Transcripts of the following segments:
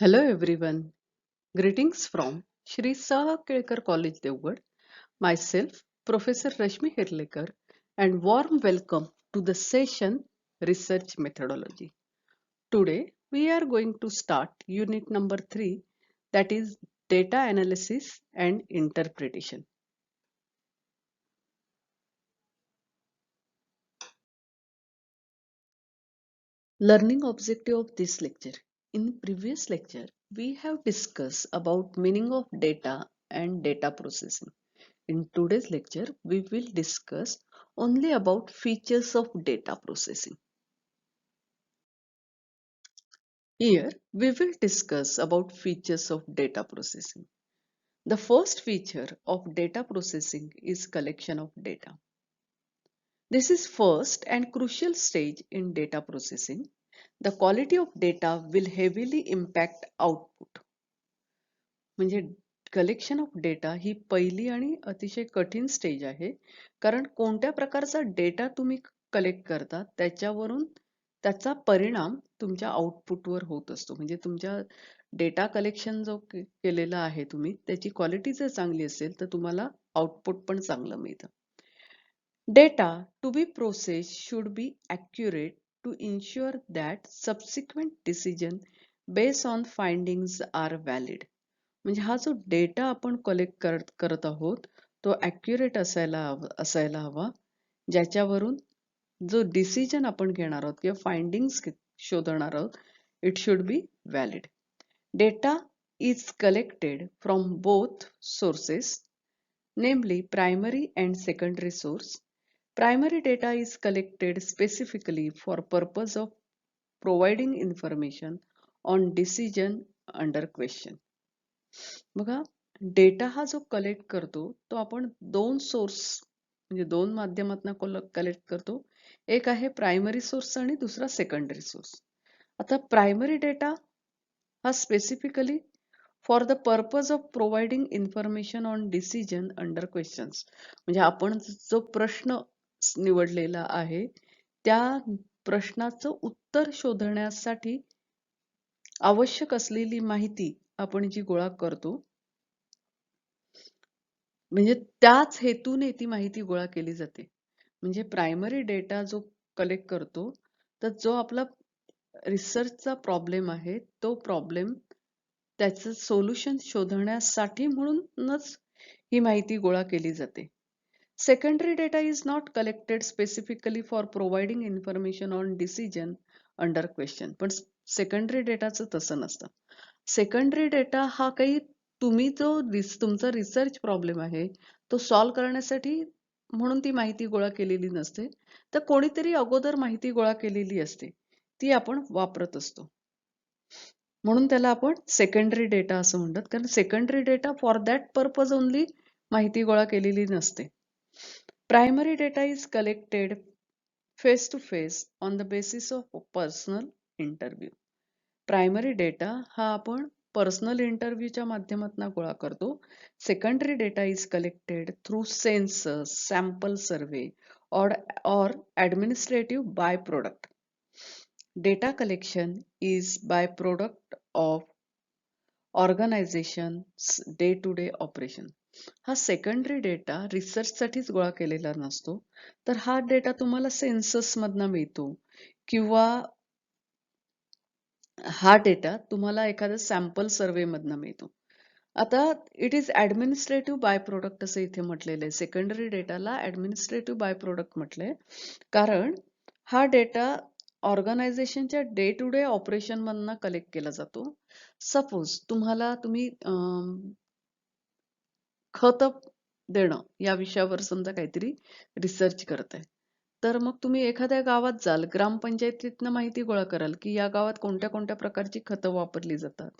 Hello everyone. Greetings from Shri Saha Kelkar College Devgad. Myself, Professor Rashmi Herlekar, and warm welcome to the session Research Methodology. Today, we are going to start unit number 3, that is Data Analysis and Interpretation. Learning objective of this lecture. In previous lecture, we have discussed about meaning of data and data processing. In today's lecture, we will discuss only about features of data processing. Here, we will discuss about features of data processing. The first feature of data processing is collection of data. This is first and crucial stage in data processing. The quality of data will heavily impact output. म्हणजे collection of data ही पहिली आणि अतिशय कठीण stage आहे, कारण कोणत्या प्रकारचा data तुम्ही कलेक्ट करता त्याच्यावरून त्याचा परिणाम तुमच्या आउटपुटवर होत असतो. म्हणजे तुमच्या डेटा कलेक्शन जो केलेला आहे तुम्ही, त्याची क्वालिटी जर चांगली असेल तर तुम्हाला आउटपुट पण चांगलं मिळतं. Data to be process should be accurate to ensure that subsequent decision based on findings are valid. म्हणजे हा जो डेटा आपण कलेक्ट करत आहोत तो ॲक्युरेट असायला हवा, ज्याच्यावरून जो डिसिजन आपण घेणार आहोत किंवा फाइंडिंग्स शोधणार आहोत, it should be valid. Data is collected from both sources, namely primary and secondary source. Primary data is collected specifically for purpose of providing information on decision under question. बघा, data हा जो collect करतो तो आपण दोन source म्हणजे दोन माध्यमातून कलेक्ट करतो. एक आहे प्रायमरी सोर्स आणि दुसरा सेकंडरी सोर्स. आता प्रायमरी डेटा हा specifically for the purpose of providing information on decision under questions. म्हणजे आपण जो प्रश्न निवडलेला आहे त्या प्रश्नाचं उत्तर शोधण्यासाठी आवश्यक असलेली माहिती आपण जी गोळा करतो, म्हणजे त्याच हेतूने ती माहिती गोळा केली जाते. म्हणजे प्रायमरी डेटा जो कलेक्ट करतो, तर जो आपला रिसर्चचा प्रॉब्लेम आहे तो प्रॉब्लेम त्याचं सोल्युशन शोधण्यासाठी म्हणूनच ही माहिती गोळा केली जाते. Secondary data is not collected specifically for providing information on decision under question. पण सेकंडरी डेटाचं तसं नसतं. सेकंडरी डेटा हा काही तुम्ही जो तुमचा रिसर्च प्रॉब्लेम आहे तो सॉल्व्ह करण्यासाठी म्हणून ती माहिती गोळा केलेली नसते, तर कोणीतरी अगोदर माहिती गोळा केलेली असते, ती आपण वापरत असतो. म्हणून त्याला आपण सेकंडरी डेटा असं म्हणतात, कारण secondary data for that purpose only माहिती गोळा केलेली नसते. Primary data is collected face to face on the basis of personal interview. Primary data हा आपण पर्सनल इंटरव्ह्यूच्या माध्यमातून गोळा करतो. Secondary data is collected through census, sample survey or administrative byproduct. Data collection is byproduct of organization's day-to-day operation. हा secondary data रिसर्चसाठीच गोळा केलेला नसतो, तर हा डेटा तुम्हाला सेन्सस मधनं मिळतो किंवा हा डेटा तुम्हाला एखाद्या सॅम्पल सर्वे मधनं मिळतो. आता it is administrative by product असं इथे म्हटलेलं आहे. सेकंडरी डेटाला ऍडमिनिस्ट्रेटिव्ह बाय प्रोडक्ट म्हटलंय, कारण हा डेटा ऑर्गनायझेशनच्या डे टू डे ऑपरेशन मधनं कलेक्ट केला जातो. सपोज तुम्ही खत देणं या विषयावर समजा काहीतरी रिसर्च करताय, तर मग तुम्ही एखाद्या गावात जाल, ग्रामपंचायतीतनं माहिती गोळा कराल की या गावात कोणत्या कोणत्या प्रकारची खतं वापरली जातात,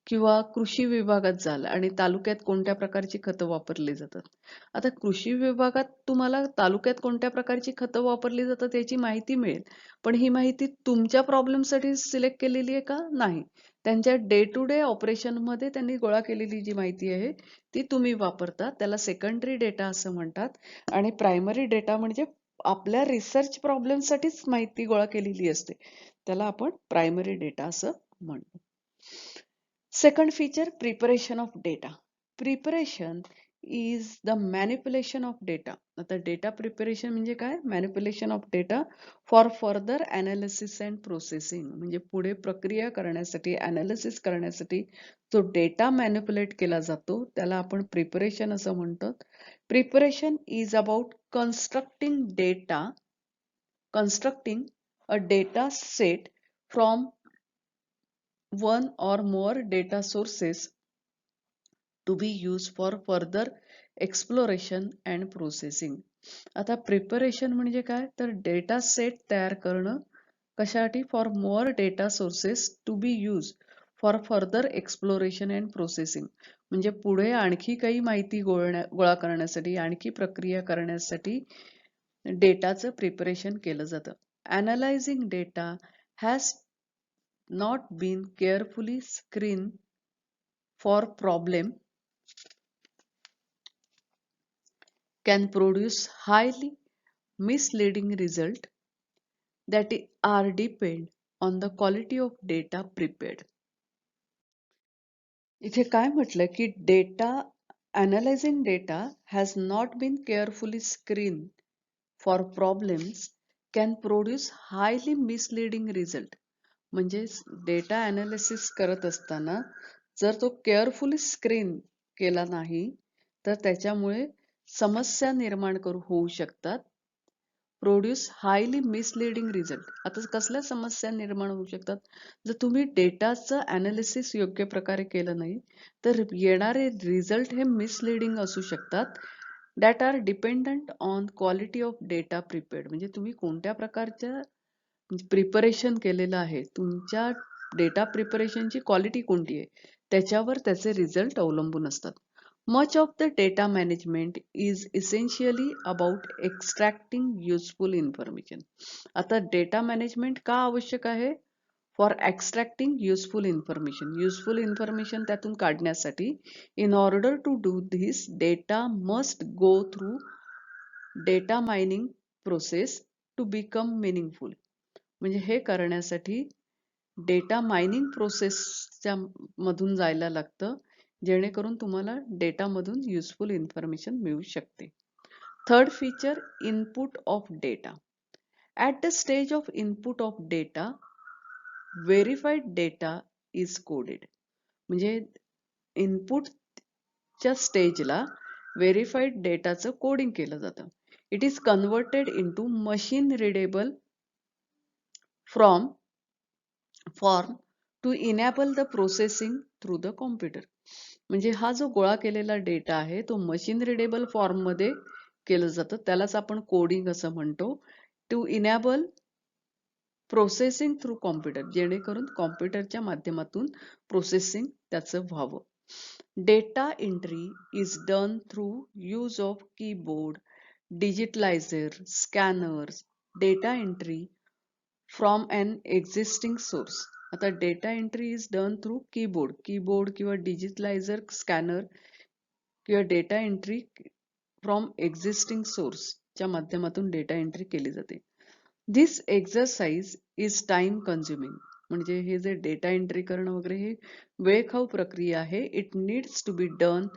किंवा कृषी विभागात जाल आणि तालुक्यात कोणत्या प्रकारची खतं वापरली जातात. आता कृषी विभागात तुम्हाला तालुक्यात कोणत्या प्रकारची खतं वापरली जातात याची माहिती मिळेल, पण ही माहिती तुमच्या प्रॉब्लेमसाठी सिलेक्ट केलेली आहे का? नाही. त्यांच्या डे टू डे ऑपरेशन मध्ये त्यांनी गोळा केलेली जी माहिती आहे ती तुम्ही वापरता. त्याला सेकंडरी डेटा असं म्हणतात. आणि प्रायमरी डेटा म्हणजे आपल्या रिसर्च प्रॉब्लेमसाठीच माहिती गोळा केलेली असते, त्याला आपण प्रायमरी डेटा असं म्हणतो. Second feature, preparation of data. Preparation is the manipulation of data. आता data preparation म्हणजे काय? Manipulation of data for further analysis and processing. म्हणजे पुढे प्रक्रिया करण्यासाठी, analysis करण्यासाठी जो data manipulate केला जातो, त्याला आपण preparation असं म्हणतो. Preparation is about constructing a data set from one or more data sources to be used for further exploration and processing. आता प्रिपरेशन म्हणजे काय? तर डेटा सेट तयार करणं कशासाठी? For more data sources to be use for further exploration and processing. म्हणजे पुढे आणखी काही माहिती गोळा करण्यासाठी, आणखी प्रक्रिया करण्यासाठी डेटाचं प्रिपरेशन केलं जातं. Analyzing data has not been carefully screened for problem can produce highly misleading result that are depend on the quality of data prepared. इथे काय म्हटलं की data analyzing data has not been carefully screened for problems can produce highly misleading result. म्हणजे data analysis करत असताना जर तो carefully screen केला नाही तर त्याच्यामुळे समस्या निर्माण होऊ शकतात. Produce highly misleading result. आता कसल्या समस्या निर्माण होऊ शकतात? जर तुम्ही डेटाचं अनालिसिस योग्य प्रकारे केलं नाही तर येणारे रिझल्ट हे मिसलिडिंग असू शकतात. That are dependent on quality of data prepared. म्हणजे तुम्ही कोणत्या प्रकारच्या प्रिपरेशन केलेलं आहे, तुमच्या डेटा प्रिपरेशनची क्वालिटी कोणती आहे, त्याच्यावर त्याचे रिझल्ट अवलंबून असतात. Much of the data management is essentially about extracting useful information. आता डेटा मॅनेजमेंट का आवश्यक आहे? For extracting useful information. Useful information त्यातून काढण्यासाठी in order to do this data must go through data mining process to become meaningful. म्हणजे हे करण्यासाठी data mining प्रोसेसच्या मधून जायला लागतं जेणेकरून तुम्हाला डेटामधून युजफुल इन्फॉर्मेशन मिळू शकते. Third feature, input of data. At the stage of input of data verified data is coded. म्हणजे इनपुटच्या स्टेजला व्हेरीफाईड डेटाचं कोडिंग केलं जातं. It is converted into machine readable form to enable the processing through the computer. म्हणजे हा जो गोळा केलेला डेटा आहे तो मशीन रिडेबल फॉर्म मध्ये केलं जातं, त्यालाच आपण कोडिंग असं म्हणतो. To enable processing through computer, जेणेकरून कॉम्प्युटरच्या माध्यमातून प्रोसेसिंग त्याचं व्हावं. Data entry is done through use of keyboard, digitiser, scanners. Data entry from an existing source. आता data entry is done through keyboard किंवा डिजिटलायझर, स्कॅनर किंवा डेटा एंट्री फ्रॉम एक्झिस्टिंग सोर्सच्या माध्यमातून डेटा एंट्री केली जाते. This exercise is time consuming. म्हणजे हे जे डेटा एंट्री करणं वगैरे हे वेळखाऊ प्रक्रिया आहे. It needs to be done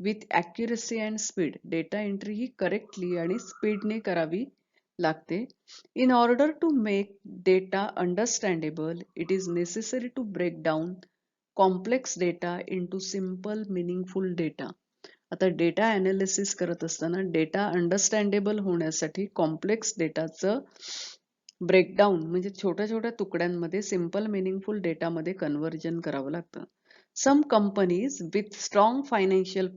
with accuracy and speed. Data entry ही करेक्टली आणि स्पीडने करावी लागते. In order to make data understandable, it is necessary to break down complex data into simple, meaningful data. आता डेटा अनालिसिस करत असताना data understandable होण्यासाठी complex डेटाचं breakdown म्हणजे छोट्या छोट्या तुकड्यांमध्ये सिंपल मिनिंगफुल डेटामध्ये कन्व्हर्जन करावं लागतं. Some companies with strong financial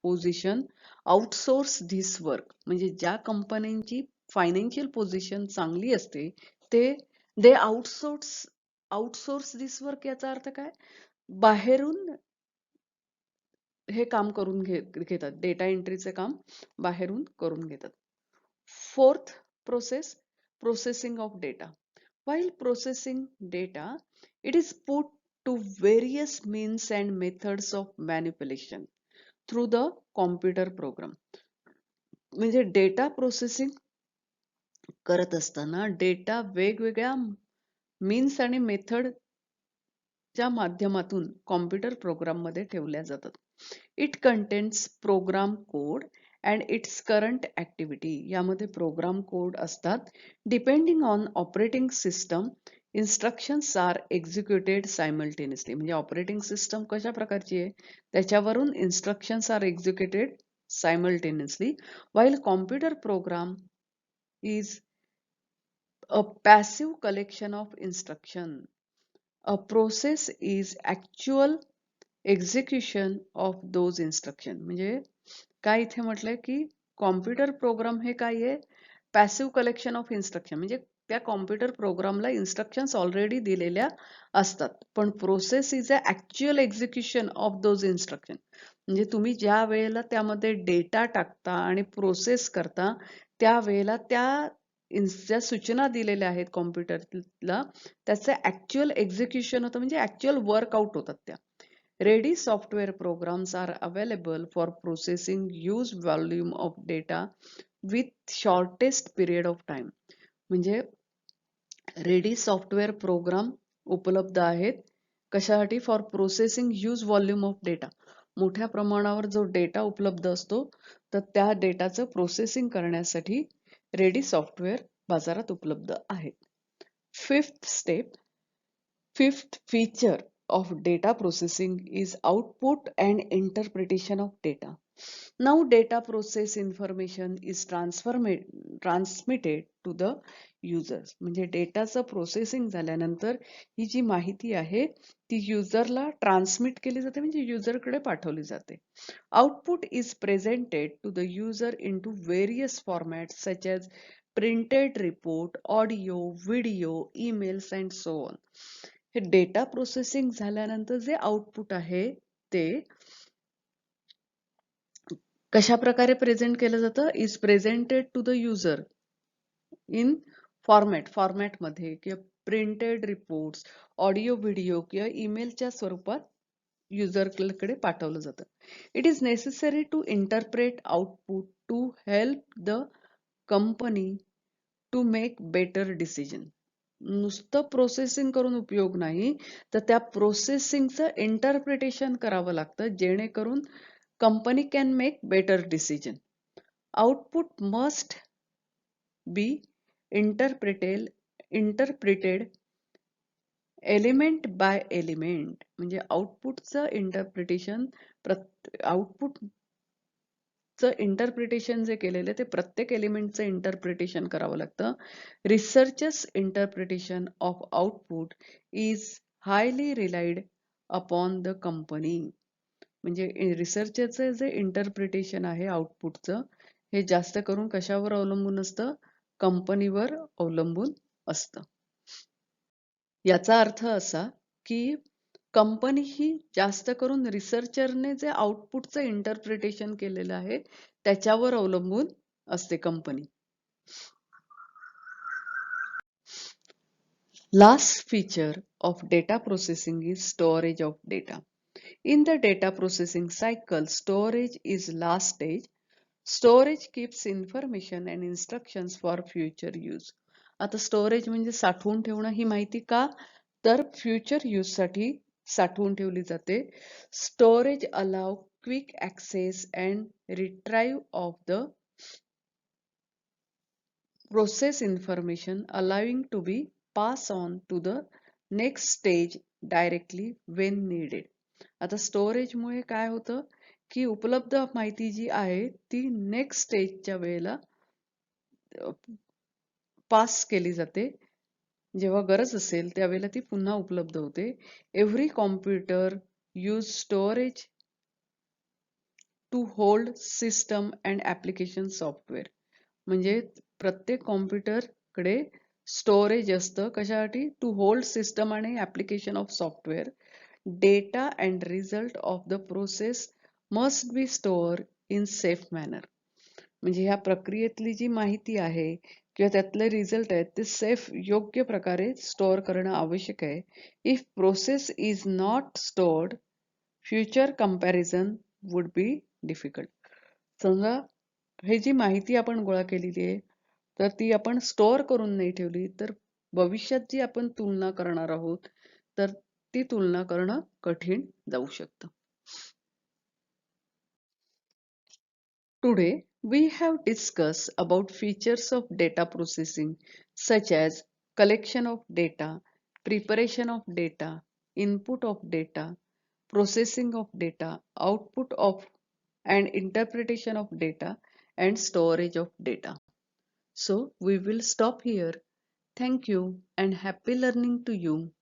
position outsource this work. म्हणजे ज्या कंपन्यांची फायनान्शियल पोझिशन चांगली असते ते दे आउटसोर्स दिस वर्क. याचा अर्थ काय? बाहेरून हे काम करून घेतात, डेटा एंट्रीचे काम बाहेरून करून घेतात. Fourth process, processing of data. While processing data, it is put to various means and methods of manipulation through the computer program. म्हणजे डेटा प्रोसेसिंग करत असताना डेटा वेगवेगळ्या मीन्स आणि मेथड च्या माध्यमातून कॉम्प्युटर प्रोग्राममध्ये ठेवल्या जातात. It contains program code and its current activity. यामध्ये प्रोग्राम कोड असतात. Depending on operating system instructions are executed simultaneously. म्हणजे ऑपरेटिंग सिस्टम कशा प्रकारची आहे त्याच्यावरून instructions are executed simultaneously, while computer program is a passive collection of instruction. A process is actual execution of those instruction. म्हणजे काय इथे म्हटलंय की कॉम्प्युटर प्रोग्राम हे काय आहे, पॅसिव्ह कलेक्शन ऑफ इन्स्ट्रक्शन. म्हणजे त्या कॉम्प्युटर प्रोग्रामला इन्स्ट्रक्शन्स ऑलरेडी दिलेल्या असतात, पण process is a actual execution of those instruction. म्हणजे तुम्ही ज्या वेळेला त्यामध्ये डेटा टाकता आणि प्रोसेस करता त्यावेळेला ज्या सूचना दिलेल्या आहेत कॉम्प्युटरला त्याचं ऍक्च्युअल एक्झिक्युशन होतं, म्हणजे ऍक्च्युअल वर्कआउट होतात त्या. Ready software programs are available for processing huge volume of data with shortest period of time. म्हणजे रेडी सॉफ्टवेअर प्रोग्राम उपलब्ध आहेत कशासाठी, for processing huge volume of data. मोठ्या प्रमाणावर जो डेटा उपलब्ध असतो तर त्या डेटाचं प्रोसेसिंग करण्यासाठी रेडी सॉफ्टवेअर बाजारात उपलब्ध आहेत. Fifth feature of data processing is output and interpretation of data. Now data process information is transmitted to the users. म्हणजे डेटाचं प्रोसेसिंग झाल्यानंतर ही जी माहिती आहे ती युजरला ट्रान्समिट केली जाते, म्हणजे युजरकडे पाठवली जाते. Output is presented to the user into various formats such as printed report, audio, video, emails and so on. हे डेटा प्रोसेसिंग झाल्यानंतर जे आउटपुट आहे ते कशा प्रकारे प्रेझेंट केलं जातं, is presented to the user in फॉर्मॅटमध्ये किंवा प्रिंटेड रिपोर्ट्स, ऑडिओ व्हिडिओ किंवा ईमेलच्या स्वरूपात युजरकडे पाठवलं जातं. It is necessary to interpret output to help the company to make better decision. नुसतं प्रोसेसिंग करून उपयोग नाही, तर त्या प्रोसेसिंगचं इंटरप्रिटेशन करावं लागतं जेणेकरून company can make better decision. Output must be interpreted element by element. म्हणजे आउटपुटचं इंटरप्रिटेशन जे केलेलं ते प्रत्येक एलिमेंटचं इंटरप्रिटेशन करावं लागतं. Researchers interpretation of output is highly relied upon the company. म्हणजे रिसर्चरचं जे इंटरप्रिटेशन आहे आउटपुटचं हे जास्त करून कशावर अवलंबून असतं, कंपनीवर अवलंबून असतं. याचा अर्थ असा की कंपनी ही जास्त करून रिसर्चरने जे आउटपुटचं इंटरप्रिटेशन केलेलं आहे त्याच्यावर अवलंबून असते company. Last feature of data processing is storage of data. In the data processing cycle, storage is last stage. Storage keeps information and instructions for future use. आता स्टोरेज म्हणजे साठवून ठेवणं. ही माहिती का, तर फ्युचर यूज साठी साठवून ठेवली जाते. Storage allow quick access and retrieve of the process information, allowing to be passed on to the next stage directly when needed. आता स्टोरेज मुळे काय होतं की उपलब्ध माहिती जी आहे ती नेक्स्ट स्टेजच्या वेळेला पास केली जाते. जेव्हा गरज असेल त्यावेळेला ती पुन्हा उपलब्ध होते. Every computer use storage to hold system and application software. म्हणजे प्रत्येक कॉम्प्युटरकडे स्टोरेज असतं कशासाठी, टू होल्ड सिस्टम आणि application of software. Data and result of the process must be store in safe manner. म्हणजे ह्या प्रक्रियेतली जी माहिती आहे किंवा त्यातले रिझल्ट आहेत ते सेफ योग्य प्रकारे स्टोअर करणं आवश्यक आहे. If process is not stored, future comparison would be difficult. समजा हे जी माहिती आपण गोळा केलेली आहे तर ती आपण स्टोअर करून नाही ठेवली तर भविष्यात जी आपण तुलना करणार आहोत तर ती तुलना करणं कठीण जाऊ शकतं. Today, we have discussed about features of data processing such as collection of data, preparation of data, input of data, processing of data, output of and interpretation of data, and storage of data. So we will stop here. Thank you and happy learning to you.